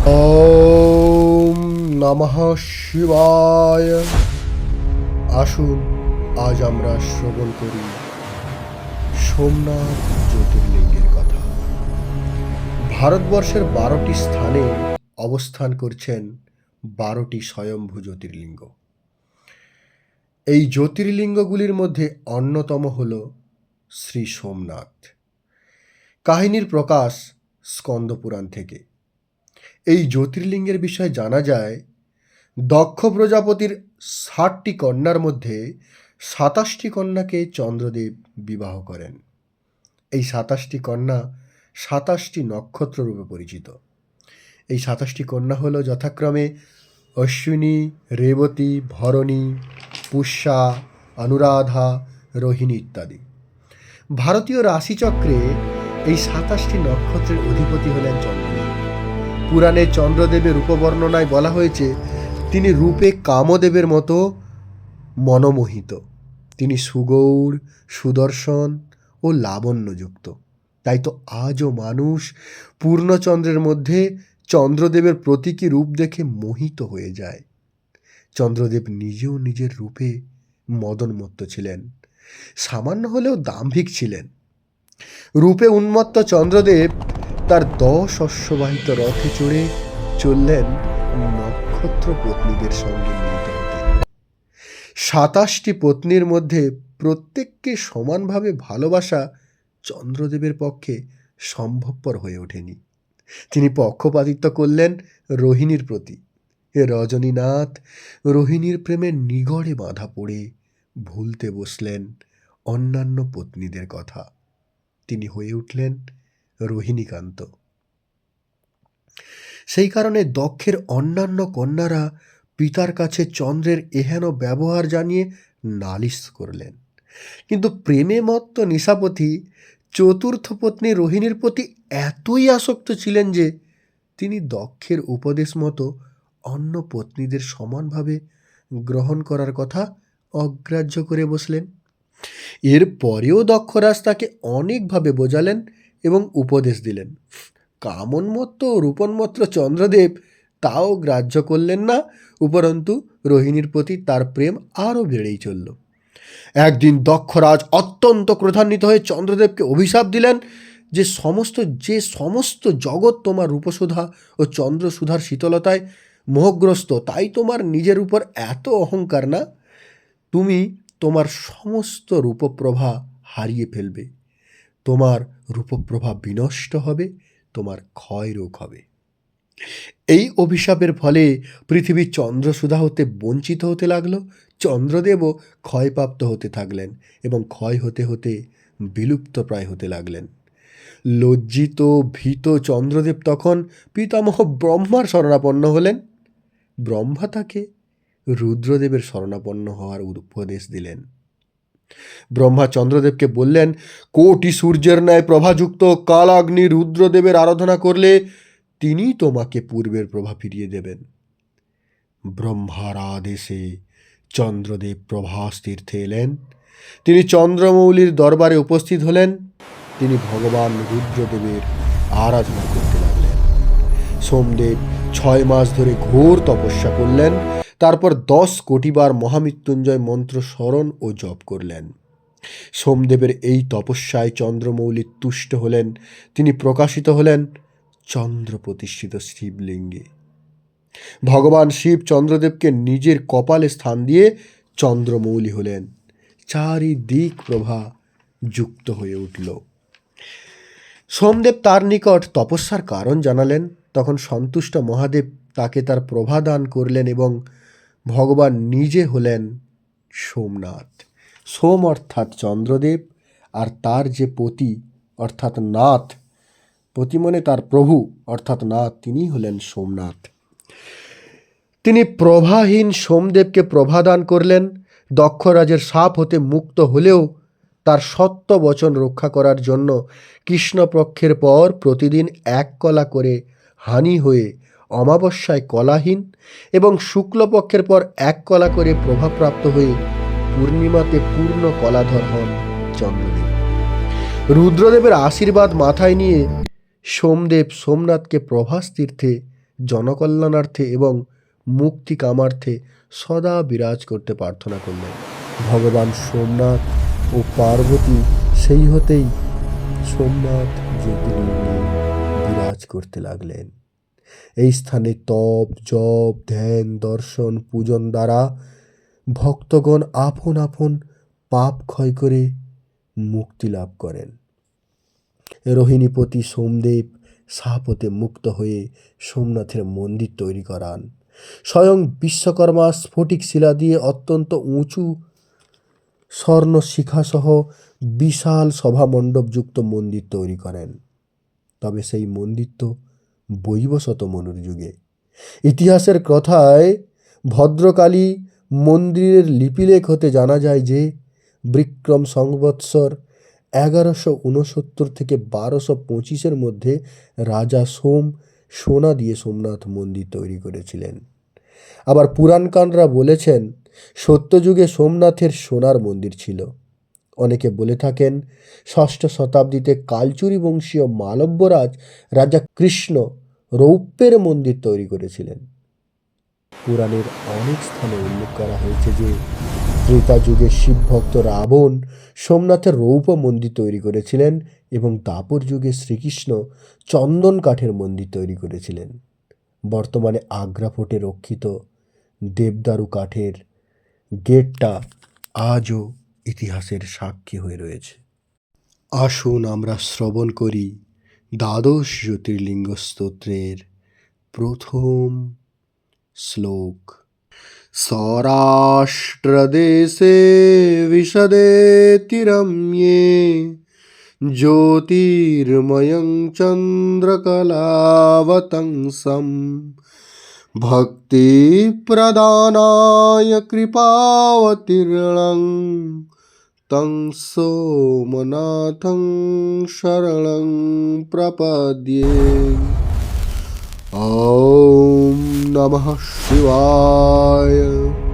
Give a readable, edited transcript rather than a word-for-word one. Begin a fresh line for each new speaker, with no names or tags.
ওম নমঃ শিবায়। আসুন আজ আমরা শ্রবণ করি সোমনাথ জ্যোতির্লিঙ্গের কথা। ভারতবর্ষের 12টি স্থানে অবস্থান করছেন 12টি স্বয়ম্ভু জ্যোতির্লিঙ্গ। এই জ্যোতির্লিঙ্গগুলির মধ্যে অন্যতম হল শ্রী সোমনাথ। কাহিনীর প্রকাশ স্কন্দপুরাণ থেকে। এই জ্যোতির্লিঙ্গের বিষয়ে জানা যায়, দক্ষ প্রজাপতির 60টি কন্যার মধ্যে 27টি কন্যাকে চন্দ্রদেব বিবাহ করেন। এই 27টি কন্যা 27টি নক্ষত্র রূপে পরিচিত। এই 27টি কন্যা হল যথাক্রমে অশ্বিনী, রেবতী, ভরণী, পুষ্যা, অনুরাধা, রোহিণী ইত্যাদি। ভারতীয় রাশিচক্রে এই 27টি নক্ষত্রের অধিপতি হলেন চন্দ্রদেব। পুরাণে চন্দ্রদেবের রূপবর্ণনায় বলা হয়েছে, তিনি রূপে কামদেবের মতো মনোমোহিত। তিনি সুগৌর, সুদর্শন ও লাবণ্যযুক্ত। তাই তো আজও মানুষ পূর্ণচন্দ্রের মধ্যে চন্দ্রদেবের প্রতীকী রূপ দেখে মোহিত হয়ে যায়। চন্দ্রদেব নিজেও নিজের রূপে মদনমত্ত ছিলেন, সামান্য হলেও দাম্ভিক ছিলেন। রূপে উন্মত্ত চন্দ্রদেব তার 10 অশ্ববাহিত রথে চড়ে চললেন নক্ষত্র পত্নীদের সঙ্গে মিলিত হতে। 27টি পত্নীর মধ্যে প্রত্যেককে সমানভাবে ভালোবাসা চন্দ্রদেবের পক্ষে সম্ভবপর হয়ে ওঠেনি। তিনি পক্ষপাতিত্ব করলেন রোহিণীর প্রতি। রজনীনাথ রোহিণীর প্রেমে নিগড়ে বাঁধা পড়ে ভুলতে বসলেন অন্যান্য পত্নীদের কথা। তিনি হয়ে উঠলেন রোহিণীকান্ত। সেই কারণে দক্ষের অন্যান্য কন্যারা পিতার কাছে চন্দ্রের এহেন ব্যবহার জানিয়ে নালিশ করলেন। কিন্তু প্রেমে মত্ত নিশাপতি চতুর্থ পত্নী রোহিণীর প্রতি এতই আসক্ত ছিলেন যে তিনি দক্ষের উপদেশ মতো অন্য পত্নীদের সমানভাবে গ্রহণ করার কথা অগ্রাহ্য করে বসলেন। এর পরেও দক্ষরাজ তাকে অনেকভাবে বোঝালেন এবং উপদেশ দিলেন। কামোন্মত্ত ও রূপোন্মত্ত চন্দ্রদেব তাও গ্রাহ্য করলেন না, উপরন্তু রোহিণীর প্রতি তার প্রেম আরও বেড়েই চলল। একদিন দক্ষরাজ অত্যন্ত ক্রোধান্বিত হয়ে চন্দ্রদেবকে অভিশাপ দিলেন যে সমস্ত জগৎ তোমার রূপসুধা ও চন্দ্রসুধার শীতলতায় মোহগ্রস্ত, তাই তোমার নিজের উপর এত অহংকার না? তুমি তোমার সমস্ত রূপপ্রভা হারিয়ে ফেলবে, তোমার রূপপ্রভা বিনষ্ট হবে, তোমার ক্ষয় রোগ হবে। এই অভিশাপের ফলে পৃথিবী চন্দ্রসুধা হতে বঞ্চিত হতে লাগলো। চন্দ্রদেবও ক্ষয়প্রাপ্ত হতে থাকলেন এবং ক্ষয় হতে হতে বিলুপ্ত প্রায় হতে লাগলেন। লজ্জিত ভীত চন্দ্রদেব তখন পিতামহ ব্রহ্মার শরণাপন্ন হলেন। ব্রহ্মা তাকে রুদ্রদেবের শরণাপন্ন হওয়ার উপদেশ দিলেন। ব্রহ্মা চন্দ্রদেবকে বললেন, কোটি সূর্যের ন্যায় প্রভাযুক্ত কালাগ্নি রুদ্রদেবের আরাধনা করলে তিনি তোমাকে পূর্বের প্রভা ফিরিয়ে দেবেন। ব্রহ্মার আদেশে চন্দ্রদেব প্রভাস তীর্থে এলেন। তিনি চন্দ্রমৌলির দরবারে উপস্থিত হলেন। তিনি ভগবান রুদ্রদেবের আরাধনা করতে লাগলেন। সোমদেব 6 মাস ধরে ঘোর তপস্যা করলেন। তারপর 10 কোটিবার মহামৃত্যুঞ্জয় মন্ত্র স্মরণ ও জপ করলেন। সোমদেবের এই তপস্যায় চন্দ্রমৌলি তুষ্ট হলেন। তিনি প্রকাশিত হলেন চন্দ্র প্রতিষ্ঠিত শিবলিঙ্গে। ভগবান শিব চন্দ্রদেবকে নিজের কপালে স্থান দিয়ে চন্দ্রমৌলি হলেন। চারিদিক প্রভা যুক্ত হয়ে উঠল। সোমদেব তার নিকট তপস্যার কারণ জানালেন। তখন সন্তুষ্ট মহাদেব তাকে তার প্রভা দান করলেন এবং ভগবান নিজে হলেন সোমনাথ। সোম অর্থাৎ চন্দ্রদেব, আর তার যে পতি অর্থাৎ নাথ, পতি মনে তার প্রভু অর্থাৎ নাথ, তিনি হলেন সোমনাথ। তিনি প্রভাহীন সোমদেবকে প্রভা দান করলেন। দক্ষরাজের শাপ হতে মুক্ত হলেও তার সত্য বচন রক্ষা করার জন্য কৃষ্ণপক্ষের পর প্রতিদিন 1 কলা করে হানি হয়ে অমাবস্যায় কলাহীন এবং শুক্লপক্ষের পর 1 কলা করে প্রভাপ্রাপ্ত হয়ে পূর্ণিমাতে পূর্ণ কলাধর হন চন্দ্রদেব। রুদ্রদেবের আশীর্বাদ মাথায় নিয়ে সোমদেব সোমনাথকে প্রভাস তীর্থে জনকল্যাণার্থে এবং মুক্তি কামার্থে সদা বিরাজ করতে প্রার্থনা করলেন। ভগবান সোমনাথ ও পার্বতী সেই হতেই সোমনাথ জ্যোতির্লিঙ্গে বিরাজ করতে লাগলেন। এই স্থানে তপ, জপ, ধ্যান, দর্শন, পূজন দ্বারা ভক্তগণ আপন আপন পাপ ক্ষয় করে মুক্তি লাভ করেন। রোহিণীপতি সোমদেব শাহপতে মুক্ত হয়ে সোমনাথের মন্দির তৈরি করান। স্বয়ং বিশ্বকর্মা স্ফটিক শিলা দিয়ে অত্যন্ত উঁচু স্বর্ণ শিখাসহ বিশাল সভামণ্ডপযুক্ত মন্দির তৈরি করেন। তবে সেই মন্দির তো বৈবশত মনুর যুগে। ইতিহাসের কথায় ভদ্রকালী মন্দিরের লিপিলেখ হতে জানা যায় যে বিক্রম সংবৎসর 1169 থেকে 1225 মধ্যে রাজা সোম সোনা দিয়ে সোমনাথ মন্দির তৈরি করেছিলেন। আবার পুরাণকাররা বলেছেন সত্যযুগে সোমনাথের সোনার মন্দির ছিল। অনেকে বলে থাকেন 6ষ্ঠ শতাব্দীতে কালচুরি বংশীয় মালব্যরাজ রাজা কৃষ্ণ রৌপ্যের মন্দির তৈরি করেছিলেন। পুরাণের অনেক স্থানে উল্লেখ করা হয়েছে যে ত্রেতা যুগে শিবভক্ত রাবণ সোমনাথের রৌপ্য মন্দির তৈরি করেছিলেন এবং দ্বাপর যুগে শ্রীকৃষ্ণ চন্দন কাঠের মন্দির তৈরি করেছিলেন। বর্তমানে আগ্রা ফোর্টে রক্ষিত দেবদারু কাঠের গেটটা আজও ইতিহাসের সাক্ষী হয়ে রয়েছে। আসুন আমরা শ্রবণ করি দ্বাদশ জ্যোতির্লিঙ্গ স্তোত্রের প্রথম শ্লোক। সৌরাষ্ট্রদেশে বিশদেতিরম্যে জ্যোতির্ময়ং চন্দ্রকলাবতংসম ভক্তি প্রদানায় কৃপাবতীর্ণং তং সোমনাথং শরণং প্রপদ্যে। ॐ नमः शिवाय।